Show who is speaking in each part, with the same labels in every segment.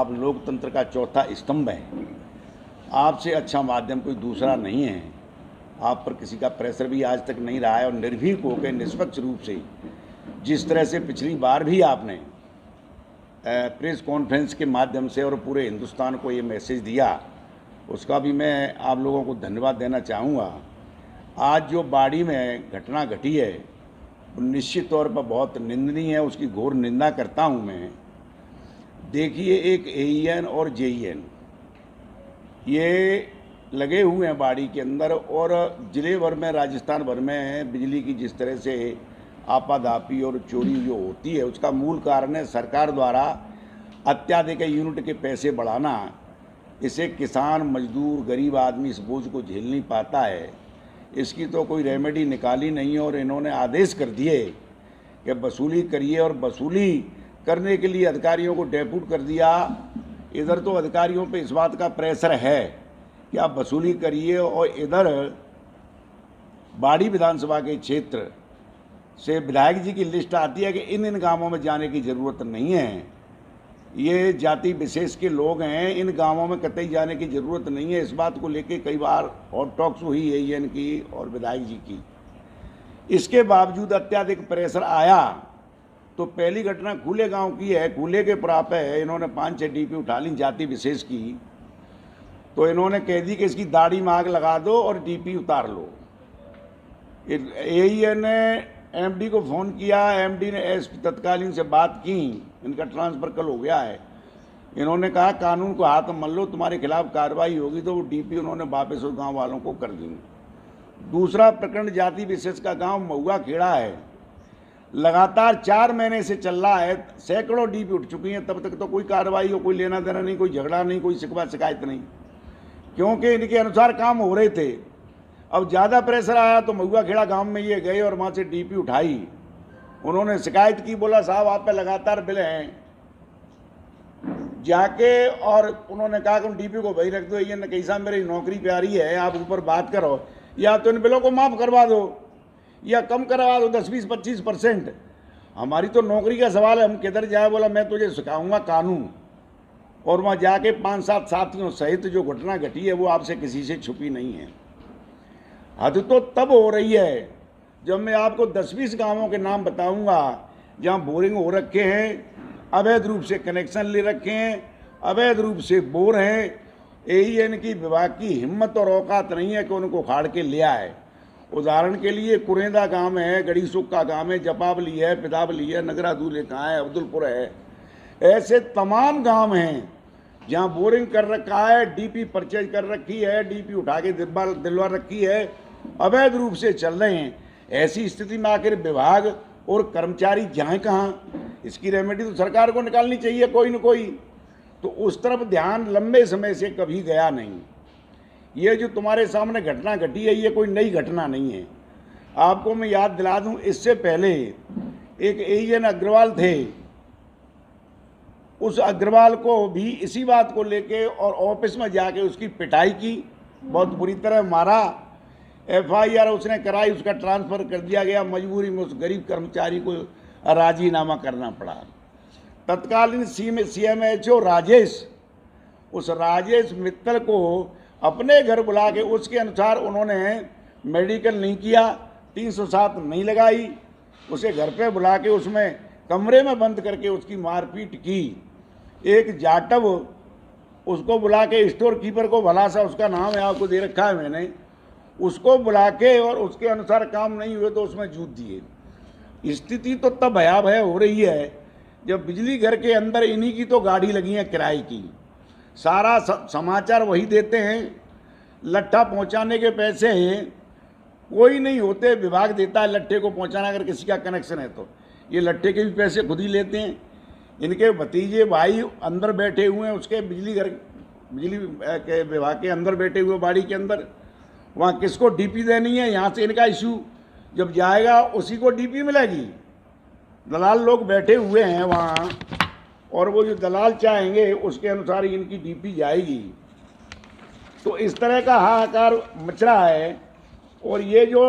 Speaker 1: आप लोकतंत्र का चौथा स्तंभ हैं। आपसे अच्छा माध्यम कोई दूसरा नहीं है। आप पर किसी का प्रेशर भी आज तक नहीं रहा है और निर्भीक होकर निष्पक्ष रूप से जिस तरह से पिछली बार भी आपने प्रेस कॉन्फ्रेंस के माध्यम से और पूरे हिंदुस्तान को ये मैसेज दिया, उसका भी मैं आप लोगों को धन्यवाद देना चाहूँगा। आज जो बाड़ी में घटना घटी है निश्चित तौर पर बहुत निंदनीय है, उसकी घोर निंदा करता हूँ मैं। देखिए, एक एईएन और जेईएन ये लगे हुए हैं बाड़ी के अंदर और ज़िले भर में, राजस्थान भर में बिजली की जिस तरह से आपाधापी और चोरी जो होती है उसका मूल कारण है सरकार द्वारा अत्याधिक यूनिट के पैसे बढ़ाना। इसे किसान, मजदूर, गरीब आदमी इस बोझ को झेल नहीं पाता है। इसकी तो कोई रेमेडी निकाली नहीं है और इन्होंने आदेश कर दिए कि वसूली करिए और वसूली करने के लिए अधिकारियों को डेप्यूट कर दिया। इधर तो अधिकारियों पे इस बात का प्रेशर है कि आप वसूली करिए और इधर बाड़ी विधानसभा के क्षेत्र से विधायक जी की लिस्ट आती है कि इन गांवों में जाने की ज़रूरत नहीं है, ये जाति विशेष के लोग हैं, इन गांवों में कतई जाने की ज़रूरत नहीं है। इस बात को लेके कई बार हॉट टॉक्स हुई एईएन की और विधायक जी की। इसके बावजूद अत्याधिक प्रेशर आया तो पहली घटना कूले गांव की है। कूले के प्राप है, इन्होंने 5-6 डीपी उठा ली जाति विशेष की, तो इन्होंने कह दी कि इसकी दाढ़ी में आग लगा दो और डीपी उतार लो। एईएन ने एमडी को फ़ोन किया, एमडी ने एसपी तत्कालीन से बात की, इनका ट्रांसफ़र कल हो गया है। इन्होंने कहा कानून को हाथ मल लो, तुम्हारे खिलाफ कार्रवाई होगी, तो वो डीपी उन्होंने वापस उस गांव वालों को कर दी। दूसरा प्रकरण जाति विशेष का गांव महुआ खेड़ा है, लगातार 4 महीने से चल रहा है, सैकड़ों डीपी उठ चुकी हैं, तब तक तो कोई कार्रवाई हो, कोई लेना देना नहीं, कोई झगड़ा नहीं, कोई शिकवा शिकायत नहीं, क्योंकि इनके अनुसार काम हो रहे थे। अब ज़्यादा प्रेशर आया तो महुआ खेड़ा गांव में ये गए और वहाँ से डीपी उठाई। उन्होंने शिकायत की, बोला साहब आप पे लगातार बिल हैं जाके, और उन्होंने कहा कि उन डीपी को वही रख दो। ये न कहीं साहब मेरी नौकरी प्यारी है, आप ऊपर बात करो, या तो इन बिलों को माफ़ करवा दो या कम करवा दो 10-20-25%। हमारी तो नौकरी का सवाल है, हम किधर जाए। बोला मैं तुझे सिखाऊंगा कानून। और वहाँ जाके 5-7 साथियों सहित जो घटना घटी है वो आपसे किसी से छुपी नहीं है। हद तो तब हो रही है जब मैं आपको 10-20 गांवों के नाम बताऊंगा जहां बोरिंग हो रखे हैं, अवैध रूप से कनेक्शन ले रखे हैं, अवैध रूप से बोर हैं। एईएन की विभाग की हिम्मत और औकात नहीं है कि उनको उखाड़ के ले आए। उदाहरण के लिए कुरेंदा गांव है, गढ़ीसुख का गांव है, जपावली है, पिदावली है, नगरा दूल्हे कहाँ है, अब्दुलपुर है। ऐसे तमाम गांव हैं जहां बोरिंग कर रखा है, डीपी परचेज कर रखी है, डीपी उठा के दिलवा रखी है, अवैध रूप से चल रहे हैं। ऐसी स्थिति में आखिर विभाग और कर्मचारी जाएं कहाँ? इसकी रेमेडी तो सरकार को निकालनी चाहिए कोई न कोई। तो उस तरफ ध्यान लंबे समय से कभी गया नहीं। ये जो तुम्हारे सामने घटना घटी है ये कोई नई घटना नहीं है। आपको मैं याद दिला दूं, इससे पहले एक एईएन अग्रवाल थे, उस अग्रवाल को भी इसी बात को लेके और ऑफिस में जाके उसकी पिटाई की, बहुत बुरी तरह मारा। एफआईआर उसने कराई, उसका ट्रांसफ़र कर दिया गया। मजबूरी में उस गरीब कर्मचारी को राजीनामा करना पड़ा। तत्कालीन सीएमएचओ राजेश, उस राजेश मित्तल को अपने घर बुला के उसके अनुसार उन्होंने मेडिकल नहीं किया, 307 नहीं लगाई, उसे घर पे बुला के उसमें कमरे में बंद करके उसकी मारपीट की। एक जाटव उसको बुला के, स्टोर कीपर को भला सा उसका नाम है, आपको दे रखा है मैंने, उसको बुला के और उसके अनुसार काम नहीं हुए तो उसमें जूत दिए। स्थिति तो तब भयावह हो रही है जब बिजली घर के अंदर इन्हीं की तो गाड़ी लगी है किराए की, सारा समाचार वही देते हैं, लट्ठा पहुंचाने के पैसे हैं कोई नहीं होते, विभाग देता है लट्ठे को पहुंचाना। अगर किसी का कनेक्शन है तो ये लट्ठे के भी पैसे खुद ही लेते हैं। इनके भतीजे भाई अंदर बैठे हुए हैं, उसके बिजली के विभाग के अंदर बैठे हुए बाड़ी के अंदर। वहाँ किसको डीपी देनी है, यहाँ से इनका इशू जब जाएगा उसी को डीपी मिलेगी। दलाल लोग बैठे हुए हैं वहाँ और वो जो दलाल चाहेंगे उसके अनुसार ही इनकी डीपी जाएगी। तो इस तरह का हाहाकार मच रहा है। और ये जो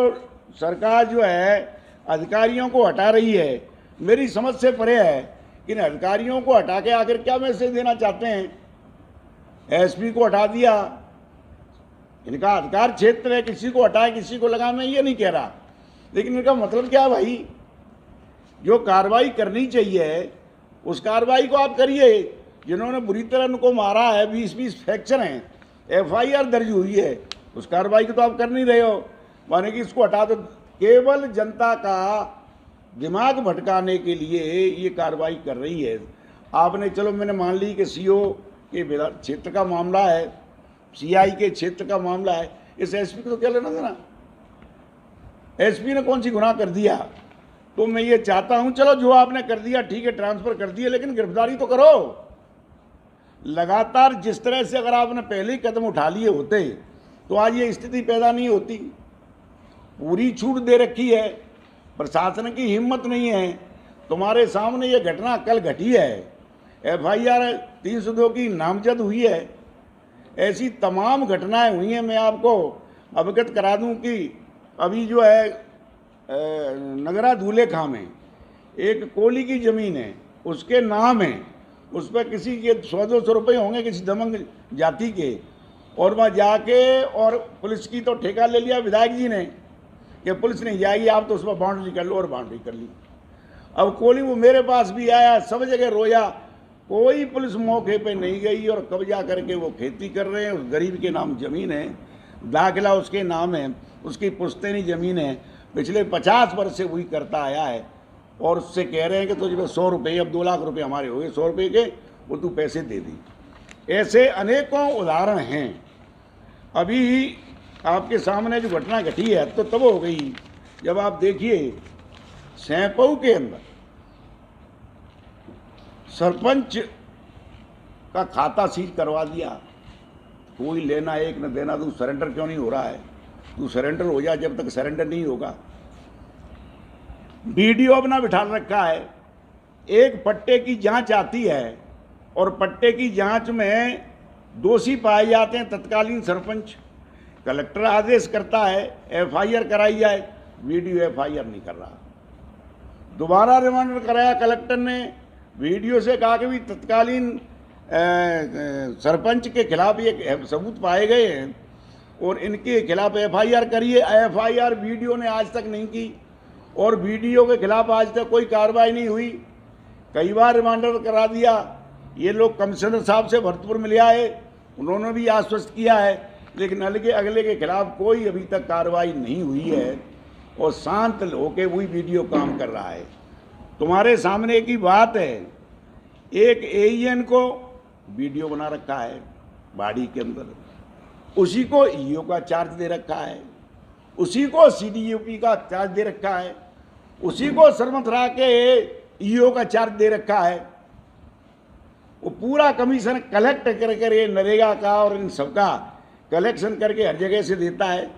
Speaker 1: सरकार जो है अधिकारियों को हटा रही है, मेरी समझ से परे है। इन अधिकारियों को हटा के आखिर क्या मैसेज देना चाहते हैं? एसपी को हटा दिया, इनका अधिकार क्षेत्र है, किसी को हटाए किसी को लगाए, मैं ये नहीं कह रहा, लेकिन इनका मतलब क्या है भाई? जो कार्रवाई करनी चाहिए उस कार्रवाई को आप करिए। जिन्होंने बुरी तरह उनको मारा है, 20-20 फ्रैक्चर हैं, FIR दर्ज हुई है, उस कार्रवाई को तो आप कर नहीं रहे हो। माने कि इसको हटा दो, केवल जनता का दिमाग भटकाने के लिए ये कार्रवाई कर रही है। आपने, चलो मैंने मान ली कि CO के क्षेत्र का मामला है, CI के क्षेत्र का मामला है, इस SP को तो क्या लेना देना? SP ने कौन सी गुनाह कर दिया? तो मैं ये चाहता हूं, चलो जो आपने कर दिया ठीक है, ट्रांसफर कर दिया, लेकिन गिरफ्तारी तो करो। लगातार जिस तरह से अगर आपने पहले ही कदम उठा लिए होते तो आज ये स्थिति पैदा नहीं होती। पूरी छूट दे रखी है, प्रशासन की हिम्मत नहीं है। तुम्हारे सामने ये घटना कल घटी है, FIR 302 की नामजद हुई है। ऐसी तमाम घटनाएं हुई हैं। मैं आपको अवगत करा दूं कि अभी जो है नगरा दूल्हेखां में एक कोली की ज़मीन है, उसके नाम है, उस पर किसी के 100-200 रुपये होंगे किसी दमंग जाति के, और वहाँ जाके और पुलिस की तो ठेका ले लिया विधायक जी ने कि पुलिस नहीं जाएगी, आप तो उस पर बाउंड्री कर लो, और बाउंड्री कर ली। अब कोली वो मेरे पास भी आया, सब जगह रोया, कोई पुलिस मौके पे नहीं गई, और कब्जा करके वो खेती कर रहे हैं। उस गरीब के नाम ज़मीन है, दाखिला उसके नाम है, उसकी पुश्तैनी ज़मीन है, पिछले 50 वर्ष से वही करता आया है, और उससे कह रहे हैं कि तुझे 100 रुपये, अब 2 लाख रुपए हमारे हो गए 100 रुपये के, वो तू पैसे दे दी। ऐसे अनेकों उदाहरण हैं। अभी आपके सामने जो घटना घटी है तो तब हो गई जब आप देखिए सैंपऊ के अंदर सरपंच का खाता सीज करवा दिया। कोई लेना एक न देना, तू सरेंडर क्यों नहीं हो रहा है? तू सरेंडर हो जा, जब तक सरेंडर नहीं होगा। वीडियो अपना बिठा रखा है, एक पट्टे की जांच आती है और पट्टे की जांच में दोषी पाए जाते हैं तत्कालीन सरपंच। कलेक्टर आदेश करता है FIR कराई जाए, वीडियो FIR नहीं कर रहा। दोबारा रिमांडर कराया कलेक्टर ने, वीडियो से कहा कि भी तत्कालीन सरपंच के खिलाफ ये सबूत पाए गए हैं और इनके खिलाफ FIR करिए। FIR वीडियो ने आज तक नहीं की, और वीडियो के खिलाफ आज तक कोई कार्रवाई नहीं हुई। कई बार रिमांडर करा दिया। ये लोग कमिश्नर साहब से भरतपुर मिले आए, उन्होंने भी आश्वस्त किया है, लेकिन अगले के खिलाफ कोई अभी तक कार्रवाई नहीं हुई है, और शांत होकर वही वीडियो काम कर रहा है। तुम्हारे सामने की बात है, एक AEN को वीडियो बना रखा है बाड़ी के अंदर, उसी को EO का चार्ज दे रखा है, उसी को CDOP का चार्ज दे रखा है, उसी को सरमथरा के EO का चार्ज दे रखा है। वो पूरा कमीशन कलेक्ट करके ये नरेगा का और इन सबका कलेक्शन करके हर जगह से देता है।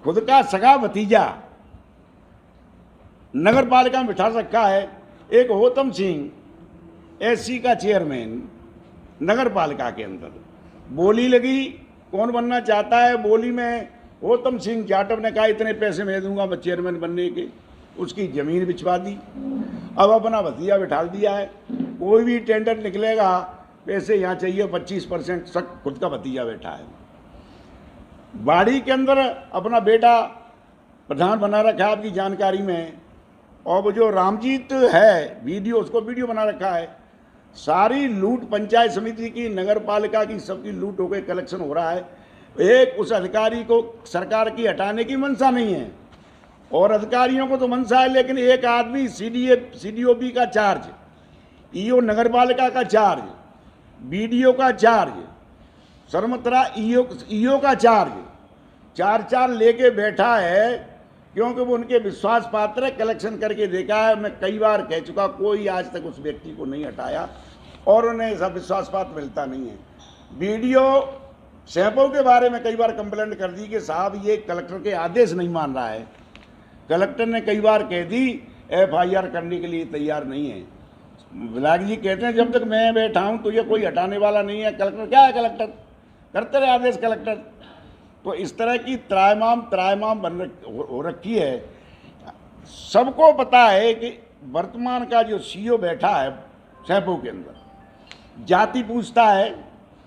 Speaker 1: खुद का सगा भतीजा नगर पालिका में बिठा रखा है। एक होतम सिंह SC का चेयरमैन नगर पालिका के अंदर, बोली लगी कौन बनना चाहता है, बोली में होतम सिंह जाटव ने कहा इतने पैसे मैं दूंगा मैं चेयरमैन बनने के, उसकी ज़मीन बिचवा दी। अब अपना भतीजा बिठा दिया है, कोई भी टेंडर निकलेगा पैसे यहाँ चाहिए 25%, सब खुद का भतीजा बैठा है। बाड़ी के अंदर अपना बेटा प्रधान बना रखा है आपकी जानकारी में, और वो जो रामजीत है वीडियो, उसको वीडियो बना रखा है। सारी लूट पंचायत समिति की, नगर पालिका की, सबकी लूट हो गई, कलेक्शन हो रहा है। एक उस अधिकारी को सरकार की हटाने की मंशा नहीं है, और अधिकारियों को तो मंशा है, लेकिन एक आदमी CDOP का चार्ज, EO नगर पालिका का चार्ज, BDO का चार्ज, सरमथरा EO का चार्ज 4 लेके बैठा है, क्योंकि वो उनके विश्वास पात्र है। कलेक्शन करके देखा है, मैं कई बार कह चुका, कोई आज तक उस व्यक्ति को नहीं हटाया और उन्हें ऐसा विश्वास पात्र मिलता नहीं है। BDO सैंपऊ के बारे में कई बार कंप्लेंट कर दी कि साहब ये कलेक्टर के आदेश नहीं मान रहा है। कलेक्टर ने कई बार कह दी FIR करने के लिए तैयार नहीं है। विधायक जी कहते हैं जब तक मैं बैठा हूँ तो ये कोई हटाने वाला नहीं है। कलेक्टर क्या है, कलेक्टर करते रहे आदेश कलेक्टर। तो इस तरह की त्रायमाम हो रखी है। सबको पता है कि वर्तमान का जो CEO बैठा है सैंपू के अंदर। जाति पूछता है,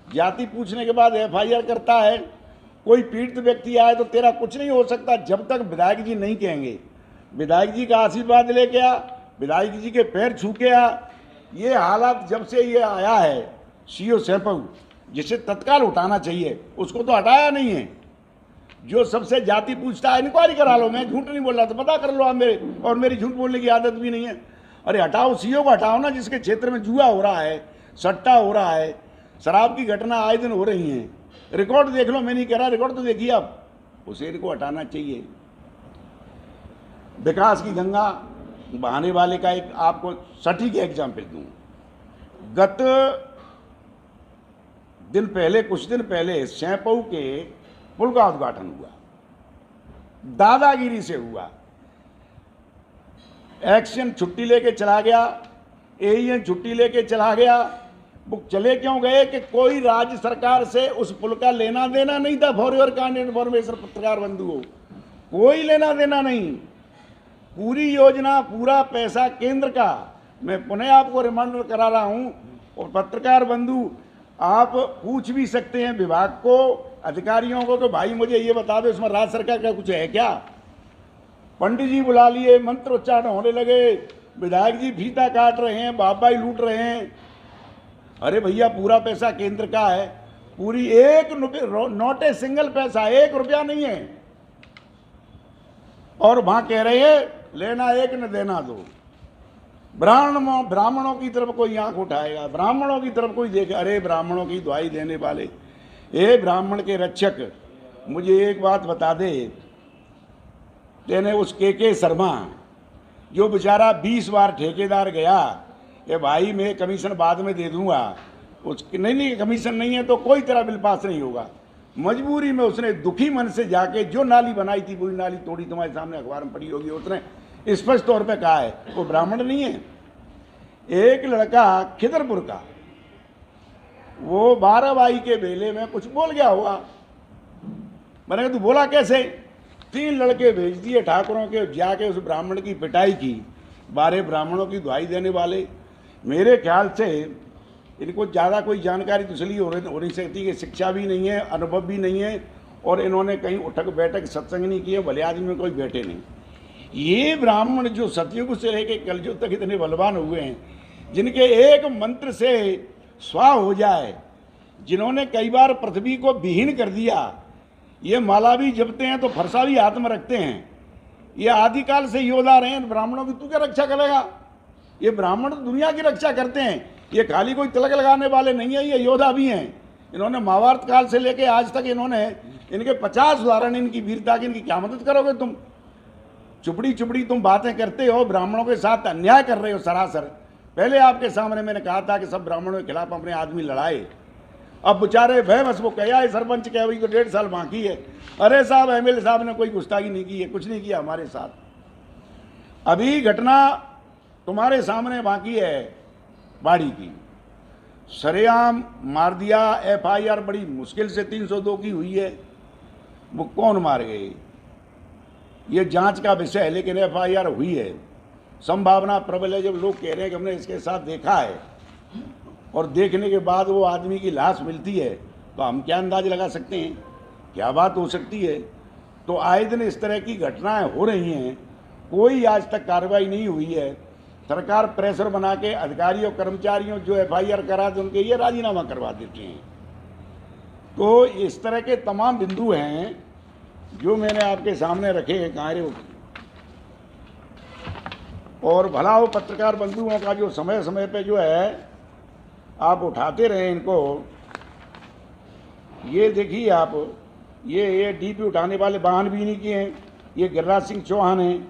Speaker 1: जाति पूछने के बाद एफआईआर करता है। कोई पीड़ित व्यक्ति आए तो तेरा कुछ नहीं हो सकता जब तक विधायक जी नहीं कहेंगे। विधायक जी का आशीर्वाद लेके आ, विधायक जी के पैर छू के आ। ये हालात जब से ये आया है सीओ सैंपू, जिसे तत्काल उठाना चाहिए, उसको तो हटाया नहीं है। जो सबसे जाति पूछता है इंक्वायरी करा लो, मैं झूठ नहीं बोल रहा, तो पता कर लो आप मेरे, और मेरी झूठ बोलने की आदत भी नहीं है। अरे हटाओ, सीओ को हटाओ ना, जिसके क्षेत्र में जुआ हो रहा है, सट्टा हो रहा है, शराब की घटना आए दिन हो रही हैं। रिकॉर्ड देख लो, मैं नहीं कह रहा, रिकॉर्ड तो देखिए आप, उसे इनको हटाना चाहिए। विकास की गंगा बहाने वाले का एक आपको सटीक एग्जाम्पल दूं। गत दिन पहले, कुछ दिन पहले सैंपू के पुल का उद्घाटन हुआ, दादागिरी से हुआ। एक्शन छुट्टी लेके चला गया, एईएन छुट्टी लेके चला गया। वो चले क्यों गए कि कोई राज्य सरकार से उस पुल का लेना देना नहीं था। फॉर योर काइंड इन्फॉर्मेशन पत्रकार बंधुओं, कोई लेना देना नहीं। पूरी योजना, पूरा पैसा केंद्र का। मैं पुनः आपको रिमाइंडर करा रहा हूं, और पत्रकार बंधु आप पूछ भी सकते हैं विभाग को, अधिकारियों को, कि भाई मुझे ये बता दो इसमें राज्य सरकार का कुछ है क्या। पंडित जी बुला लिए, मंत्रोच्चारण होने लगे, विधायक जी फीता काट रहे हैं, बाबाई लूट रहे हैं। अरे भैया, पूरा पैसा केंद्र का है, पूरी एक नोट ए सिंगल पैसा, 1 रुपया नहीं है। और वहां कह रहे हैं लेना एक न देना दो। ब्राह्मणों की तरफ कोई आंख उठाएगा, ब्राह्मणों की तरफ कोई देखे। अरे ब्राह्मणों की दुआई देने वाले, ए ब्राह्मण के रक्षक, मुझे एक बात बता दे, तेने उस के शर्मा, जो बेचारा 20 बार ठेकेदार गया, ये भाई मैं कमीशन बाद में दे दूंगा, उसकी नहीं कमीशन नहीं है तो कोई तेरा बिल पास नहीं होगा। मजबूरी में उसने दुखी मन से जाके जो नाली बनाई थी पूरी नाली तोड़ी, तुम्हारे सामने अखबार में पड़ी होगी, उसने स्पष्ट तौर पे कहा है वो ब्राह्मण नहीं है। एक लड़का खिदरपुर का, वो 12 भाई के बेले में कुछ बोल गया होगा। मैंने कहा तू बोला कैसे? 3 लड़के भेज दिए ठाकुरों के, जाके उस ब्राह्मण की पिटाई की। 12 ब्राह्मणों की दुहाई देने वाले। मेरे ख्याल से इनको ज़्यादा कोई जानकारी तो इसलिए हो नहीं सकती कि शिक्षा भी नहीं है, अनुभव भी नहीं है, और इन्होंने कहीं उठक बैठक सत्संग नहीं किए, भले आदमी में कोई बैठे नहीं। ये ब्राह्मण जो सतयुग से लेकर कलयुग तक इतने बलवान हुए हैं, जिनके एक मंत्र से स्वाह हो जाए, जिन्होंने कई बार पृथ्वी को विहीन कर दिया, ये माला भी जपते हैं तो फरसा भी हाथ में रखते हैं, ये आदिकाल से योद्धा रहे हैं। ब्राह्मणों की तू क्या रक्षा करेगा? ये ब्राह्मण तो दुनिया की रक्षा करते हैं, ये खाली कोई तिलक लगाने वाले नहीं है, ये योद्धा भी हैं। इन्होंने महाभारत काल से लेकर आज तक इन्होंने, इनके 50 उदाहरण इनकी वीरता की। इनकी क्या मदद करोगे तुम? चुपड़ी चुपड़ी तुम बातें करते हो, ब्राह्मणों के साथ अन्याय कर रहे हो सरासर। पहले आपके सामने मैंने कहा था कि सब ब्राह्मणों के खिलाफ अपने आदमी लड़ाए, अब बेचारे भय बस वो कहा है सरपंच कह रही तो 1.5 साल बाकी है। अरे साहब, एमएलए साहब ने कोई गुस्ताखी नहीं की है, कुछ नहीं किया हमारे साथ। अभी घटना तुम्हारे सामने बाकी है बाड़ी की, सरेआम मार दिया। एफआईआर बड़ी मुश्किल से 302 की हुई है। वो कौन मार गए ये जांच का विषय है, लेकिन एफआईआर हुई है। संभावना प्रबल है, जब लोग कह रहे हैं कि हमने इसके साथ देखा है, और देखने के बाद वो आदमी की लाश मिलती है, तो हम क्या अंदाज लगा सकते हैं क्या बात हो सकती है। तो आए दिन इस तरह की घटनाएं हो रही हैं, कोई आज तक कार्रवाई नहीं हुई है। सरकार प्रेशर बना के अधिकारियों कर्मचारियों जो एफआईआर करा थे उनके ये राजीनामा करवा देते हैं। तो इस तरह के तमाम बिंदु हैं जो मैंने आपके सामने रखे हैं कार्यों। और भला हो पत्रकार बंधुओं का जो समय समय पे जो है आप उठाते रहे इनको। ये देखिए आप, ये डीपी उठाने वाले वाहन भी नहीं किए हैं, ये गिरिराज सिंह चौहान हैं।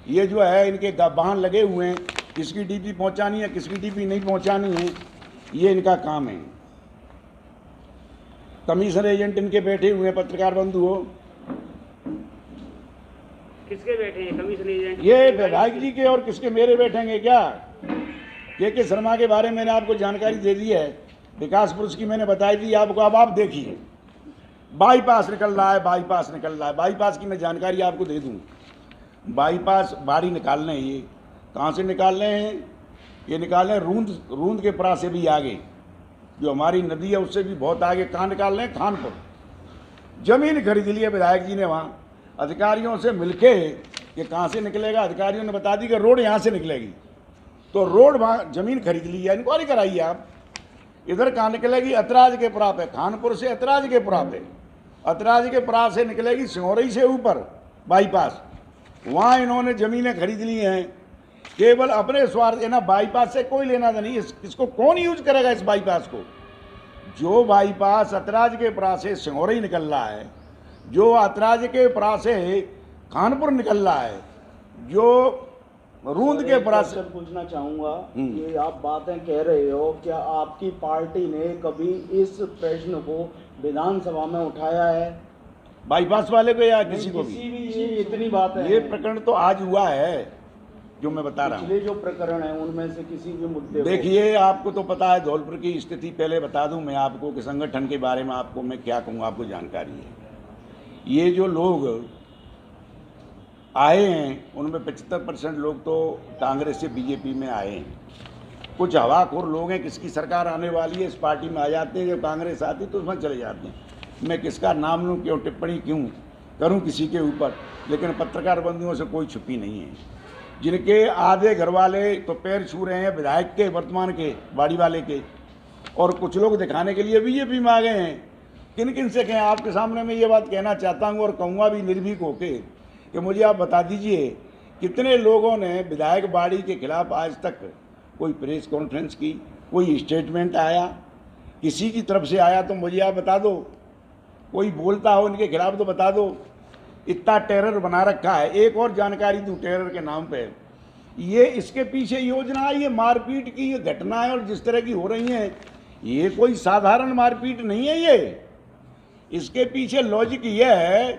Speaker 1: ये जो है इनके वाहन लगे हुए हैं, किसकी डीपी पहुंचानी है किसकी डीपी नहीं पहुंचानी है, ये इनका काम है। कमीशन एजेंट इनके बैठे हुए हैं पत्रकार बंधुओं।
Speaker 2: किसके बैठे हैं कमीशन एजेंट?
Speaker 1: ये विधायक जी के, और किसके मेरे बैठेंगे क्या? के शर्मा के बारे में मैंने आपको जानकारी दे दी है, विकास पुरुष की मैंने बताई थी आपको। अब आप देखिए बाईपास निकल रहा है, बाईपास निकल रहा है। बाईपास की मैं जानकारी आपको दे दूं। बाईपास बाड़ी निकालने, ये कहाँ से निकाल रहे हैं? ये निकालें रूंद के परा से भी आगे, जो हमारी नदी है उससे भी बहुत आगे। कहाँ निकाल रहे हैं? खानपुर। जमीन खरीद ली है विधायक जी ने वहाँ, अधिकारियों से मिलके ये कहाँ से निकलेगा, अधिकारियों ने बता दी कि रोड यहाँ से निकलेगी, तो रोड वहाँ जमीन खरीद ली है, इंक्वायरी कराइए आप। इधर कहाँ निकलेगी? अतराज के पुरा पे, खानपुर से अतराज के पुरा पे, अतराज के पुरा से निकलेगी सिंगोरई से ऊपर बाईपास, वहाँ इन्होंने ज़मीनें खरीद ली हैं केवल अपने स्वार्थ। ना बाईपास से कोई लेना नहीं, इसको कौन यूज करेगा इस बाईपास को? जो बाईपास अतराज के पुरा से सिंगोरई निकल रहा है, जो अतराज के पुरा से खानपुर निकल रहा है, जो रूंद के पुरा से।
Speaker 3: पूछना चाहूंगा, ये आप बातें कह रहे हो, क्या आपकी पार्टी ने कभी इस प्रश्न को विधानसभा में उठाया है?
Speaker 1: बाईपास वाले को या किसी को भी?
Speaker 3: ये इतनी बात है,
Speaker 1: ये प्रकरण तो आज हुआ है जो मैं बता रहा हूँ।
Speaker 3: पिछले जो प्रकरण है उनमें से किसी भी मुद्दे को
Speaker 1: देखिए, आपको तो पता है धौलपुर की स्थिति। पहले बता दूं मैं आपको कि संगठन के बारे में आपको मैं क्या कहूँ, आपको जानकारी है। ये जो लोग आए हैं उनमें 75% लोग तो कांग्रेस से बीजेपी में आए हैं। कुछ हवाखोर लोग हैं, किसकी सरकार आने वाली है इस पार्टी में आ जाते हैं, जब कांग्रेस आती तो उसमें चले जाते हैं। मैं किसका नाम लूँ, क्यों टिप्पणी क्यों करूँ किसी के ऊपर, लेकिन पत्रकार बंधुओं से कोई छुपी नहीं है। जिनके आधे घर वाले तो पैर छू रहे हैं विधायक के, वर्तमान के बाड़ी वाले के, और कुछ लोग दिखाने के लिए बीजेपी में आ गए हैं। किन किन से कहें? आपके सामने मैं ये बात कहना चाहता हूँ और कहूँगा भी निर्भीक होके कि मुझे आप बता दीजिए कितने लोगों ने विधायक बाड़ी के खिलाफ आज तक कोई प्रेस कॉन्फ्रेंस की, कोई स्टेटमेंट आया, किसी की तरफ से आया तो मुझे आप बता दो। कोई बोलता हो इनके खिलाफ तो बता दो। इतना टेरर बना रखा है। एक और जानकारी दूं टेरर के नाम पे, ये इसके पीछे योजना है, ये मारपीट की ये घटनाएं और जिस तरह की हो रही हैं, ये कोई साधारण मारपीट नहीं है। ये इसके पीछे लॉजिक ये है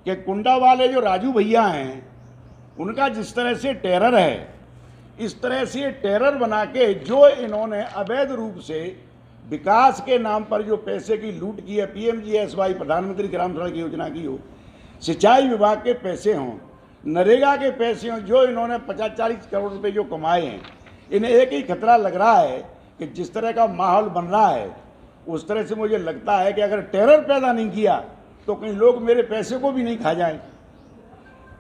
Speaker 1: कि कुंडा वाले जो राजू भैया हैं उनका जिस तरह से टेरर है, इस तरह से टेरर बना के जो इन्होंने अवैध रूप से विकास के नाम पर जो पैसे की लूट की है, PMGSY प्रधानमंत्री ग्राम सड़क योजना की हो, सिंचाई विभाग के पैसे हों, नरेगा के पैसे हों, जो इन्होंने 50-40 करोड़ रुपए जो कमाए हैं, इन्हें एक ही खतरा लग रहा है कि जिस तरह का माहौल बन रहा है उस तरह से मुझे लगता है कि अगर टेरर पैदा नहीं किया तो कई लोग मेरे पैसे को भी नहीं खा जाएं।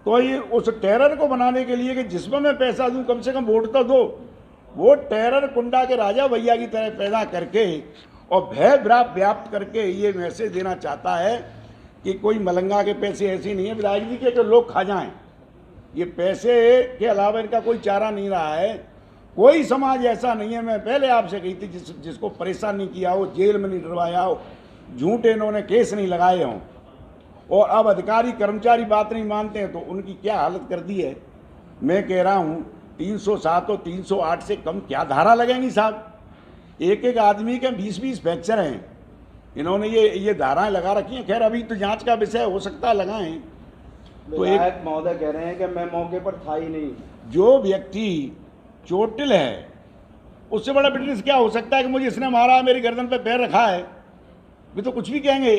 Speaker 1: तो ये उस टेरर को बनाने के लिए कि जिसमें मैं पैसा दूं कम से कम वोट तो दो, वो टेरर कुंडा के राजा भैया की तरह पैदा करके और भय व्याप्त करके ये मैसेज देना चाहता है कि कोई मलंगा के पैसे ऐसे नहीं है विधायक जी के जो लोग खा जाएं। ये पैसे के अलावा इनका कोई चारा नहीं रहा है। कोई समाज ऐसा नहीं है, मैं पहले आपसे कही थी, जिसको परेशान नहीं किया हो, जेल में नहीं डरवाया हो, झूठे इन्होंने केस नहीं लगाए हों, और अब अधिकारी कर्मचारी बात नहीं मानते हैं तो उनकी क्या हालत कर दी है। मैं कह रहा हूँ 307 और 308 से कम क्या धारा लगेंगी साहब? एक एक आदमी के 20-20 फ्रैक्चर हैं, इन्होंने ये धाराएं लगा रखी हैं। खैर अभी तो जांच का विषय, हो सकता है लगाएं। तो एक
Speaker 3: महोदय कह रहे हैं कि मैं मौके पर था ही नहीं।
Speaker 1: जो व्यक्ति चोटिल है उससे बड़ा बिजनेस क्या हो सकता है कि मुझे इसने मारा, मेरी गर्दन पे पैर रखा है, भी तो कुछ भी कहेंगे।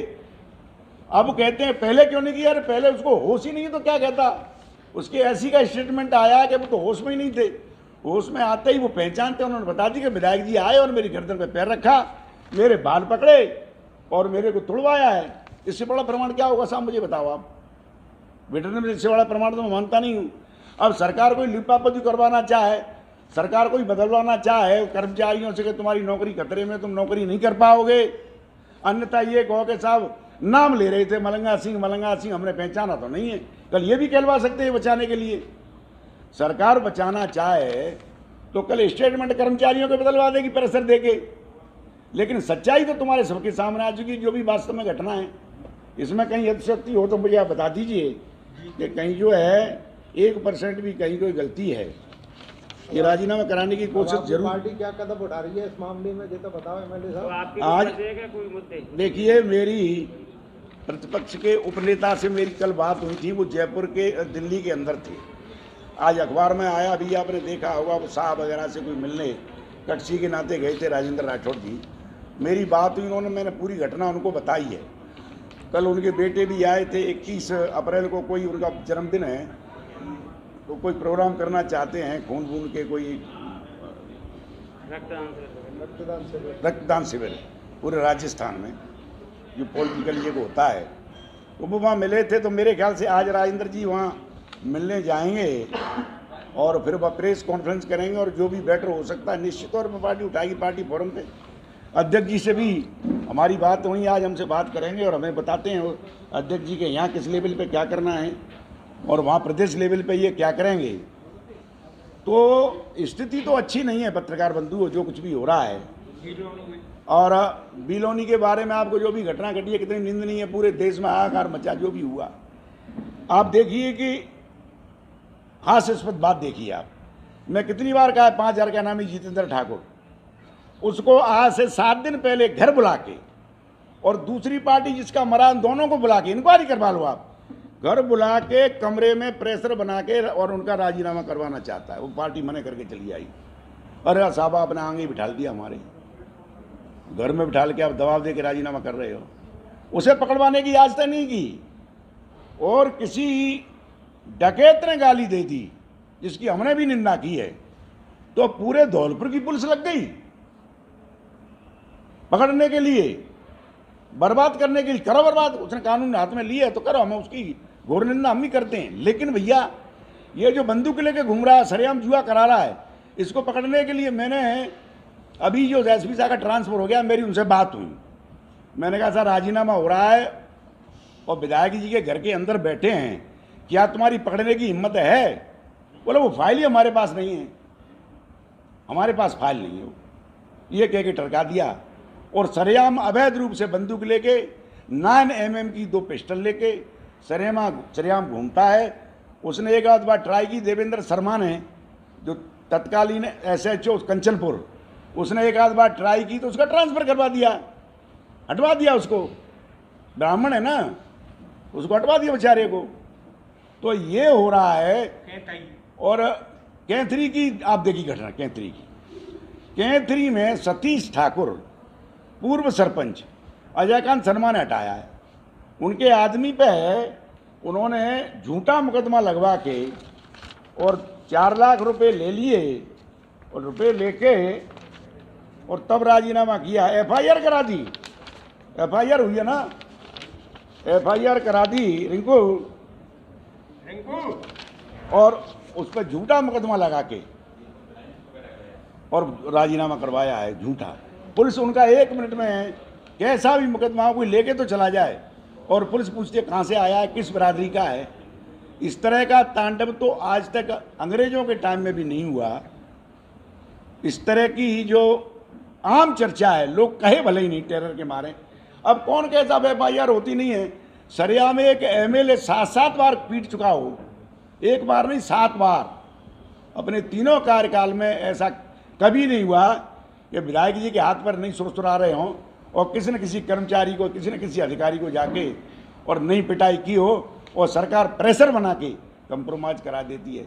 Speaker 1: अब कहते हैं पहले क्यों नहीं किया? अरे पहले उसको होश ही नहीं है तो क्या कहता? उसके ऐसी का स्टेटमेंट आया कि वो तो होश में ही नहीं थे। होश में आते ही वो पहचानते, उन्होंने बता दी कि विधायक जी आए और मेरी गर्दन पे पैर रखा, मेरे बाल पकड़े और मेरे को तुड़वाया है। इससे बड़ा प्रमाण क्या होगा साहब? मुझे बताओ आप। वेटरनरी में इससे बड़ा प्रमाण तो मैं मानता नहीं हूँ। अब सरकार कोई लिपापोती करवाना चाहे, सरकार कोई बदलवाना चाहे कर्मचारियों से कि तुम्हारी नौकरी खतरे में, तुम नौकरी नहीं कर पाओगे, अन्यथा ये कहो कि साहब नाम ले रहे थे मलंगा सिंह, हमने पहचाना तो नहीं है, कल ये भी कहलवा सकते हैं बचाने के लिए। सरकार बचाना चाहे तो कल स्टेटमेंट कर्मचारियों को बदलवा देगी प्रेशर देके, लेकिन सच्चाई तो तुम्हारे सबके सामने आ चुकी, जो भी वास्तव में घटना है। इसमें कहीं यथशक्ति हो तो मुझे आप बता दीजिए कि कहीं जो है 1% भी कहीं कोई गलती है। ये राजीनामा कराने की कोशिश जरूर।
Speaker 4: पार्टी क्या कदम उठा रही है इस मामले में, ये तो बताओ MLA साहब।
Speaker 1: आज
Speaker 2: कोई मुद्दे
Speaker 1: देखिए, मेरी प्रतिपक्ष के उपनेता से मेरी कल बात हुई थी, वो जयपुर के दिल्ली के अंदर थे। आज अखबार में आया, अभी आपने देखा होगा, वो साहब वगैरह से कोई मिलने कटसी के नाते गए थे राजेंद्र राठौड़ जी। मेरी बात हुई, उन्होंने, मैंने पूरी घटना उनको बताई है। कल उनके बेटे भी आए थे, 21 अप्रैल को कोई उनका जन्मदिन है, तो कोई प्रोग्राम करना चाहते हैं, खून बून के कोई
Speaker 4: रक्तदान शिविर।
Speaker 1: रक्तदान शिविर पूरे राजस्थान में जो पॉलिटिकल ये होता है, वो वहाँ मिले थे। तो मेरे ख्याल से आज राजेंद्र जी वहाँ मिलने जाएंगे और फिर वह प्रेस कॉन्फ्रेंस करेंगे और जो भी बेटर हो सकता है निश्चित तौर पर पार्टी उठाएगी। पार्टी फोरम पे अध्यक्ष जी से भी हमारी बात हुई, आज हमसे बात करेंगे और हमें बताते हैं अध्यक्ष जी के यहाँ किस लेवल पे क्या करना है और वहाँ प्रदेश लेवल पे ये क्या करेंगे। तो स्थिति तो अच्छी नहीं है पत्रकार बंधु, जो कुछ भी हो रहा है। और बिलोनी के बारे में आपको जो भी घटना घटी है कितनी निंदनीय है, पूरे देश में हाहाकार मचा जो भी हुआ। आप देखिए कि हास्यास्पद बात देखिए आप, मैं कितनी बार कहा 5,000 का नाम है जितेंद्र ठाकुर, उसको आज से 7 दिन पहले घर बुला के और दूसरी पार्टी जिसका मरान दोनों को बुला के इंक्वायरी करवा लो आप, घर बुला के कमरे में प्रेशर बना के और उनका राजीनामा करवाना चाहता है। वो पार्टी मने करके चली आई। अरे साहब आपने आगे बिठा दिया, हमारे घर में बिठा के आप दबाव दे के राजीनामा कर रहे हो। उसे पकड़वाने की आज तक नहीं की और किसी डकैत ने गाली दे दी जिसकी हमने भी निंदा की है, तो पूरे धौलपुर की पुलिस लग गई पकड़ने के लिए, बर्बाद करने के लिए। करो बर्बाद, उसने कानून हाथ में लिया है तो करो, हम उसकी घोर निंदा हम भी करते हैं। लेकिन भैया ये जो बंदूक लेके घूम रहा है, सरेआम जुआ करा रहा है, इसको पकड़ने के लिए मैंने अभी जो एसपी साहब का ट्रांसफर हो गया, मेरी उनसे बात हुई। मैंने कहा सर राजीनामा हो रहा है और विधायक जी के घर के अंदर बैठे हैं, क्या तुम्हारी पकड़ने की हिम्मत है? बोले वो फाइल ही हमारे पास नहीं है, हमारे पास फाइल नहीं है। ये कह के टरका दिया और सरेआम अवैध रूप से बंदूक लेके 9 mm की 2 पिस्टल लेके सरेआम घूमता है। उसने एक आध बार ट्राई की, देवेंद्र शर्मा ने जो तत्कालीन SHO कंचनपुर, उसने एक आध बार ट्राई की तो उसका ट्रांसफ़र करवा दिया, हटवा दिया उसको। ब्राह्मण है ना, उसको हटवा दिया बेचारे को। तो ये हो रहा है। और कैथरी की आप देखिए घटना, कैथरी में सतीश ठाकुर पूर्व सरपंच अजयकांत शर्मा ने हटाया है। उनके आदमी पे उन्होंने झूठा मुकदमा लगवा के और 4 लाख रुपए ले लिए और रुपए लेके और तब राजीनामा किया। FIR करा दी, FIR हुई है ना, FIR करा दी रिंकू, और उस पर झूठा मुकदमा लगा के और राजीनामा करवाया है झूठा। पुलिस उनका 1 मिनट में कैसा भी मुकदमा कोई लेके तो चला जाए और पुलिस पूछती है कहाँ से आया है, किस बरादरी का है। इस तरह का तांडव तो आज तक अंग्रेजों के टाइम में भी नहीं हुआ। इस तरह की जो आम चर्चा है, लोग कहे भले ही नहीं टेरर के मारे। अब कौन कहता FIR होती नहीं है? सरेआम एक MLA 7 बार पीट चुका हो, 1 बार नहीं 7 बार। अपने 3 कार्यकाल में ऐसा कभी नहीं हुआ कि विधायक जी के हाथ पर नहीं सुरसुरा रहे हों और किसी न किसी कर्मचारी को, किसी न किसी अधिकारी को जाके और नहीं पिटाई की हो और सरकार प्रेशर बना के कंप्रोमाइज करा देती है।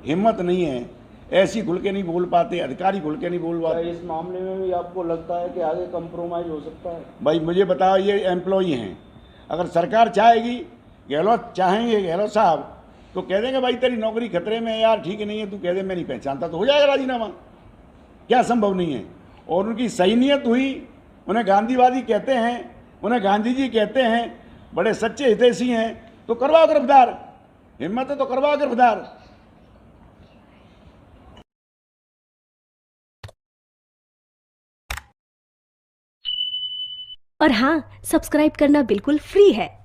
Speaker 1: हिम्मत नहीं है, ऐसी खुल के नहीं बोल पाते, अधिकारी खुल के नहीं बोल पाते।
Speaker 3: इस मामले में भी आपको लगता है कि आगे कंप्रोमाइज हो सकता है?
Speaker 1: भाई मुझे बताओ, ये एम्प्लॉई हैं, अगर सरकार चाहेगी, गहलोत चाहेंगे, गहलोत साहब तो कह देंगे भाई तेरी नौकरी खतरे में है यार, ठीक नहीं है, तू कह दे मैं नहीं पहचानता, तो हो जाएगा राजीनामा। क्या संभव नहीं है? और उनकी सही नियत हुई, उन्हें गांधीवादी कहते हैं, उन्हें गांधी जी कहते हैं, बड़े सच्चे हितैषी हैं, तो करवाओ गिरफ्तार, हिम्मत है तो करवाओ गिरफ्तार।
Speaker 5: और हाँ, सब्सक्राइब करना बिल्कुल फ्री है।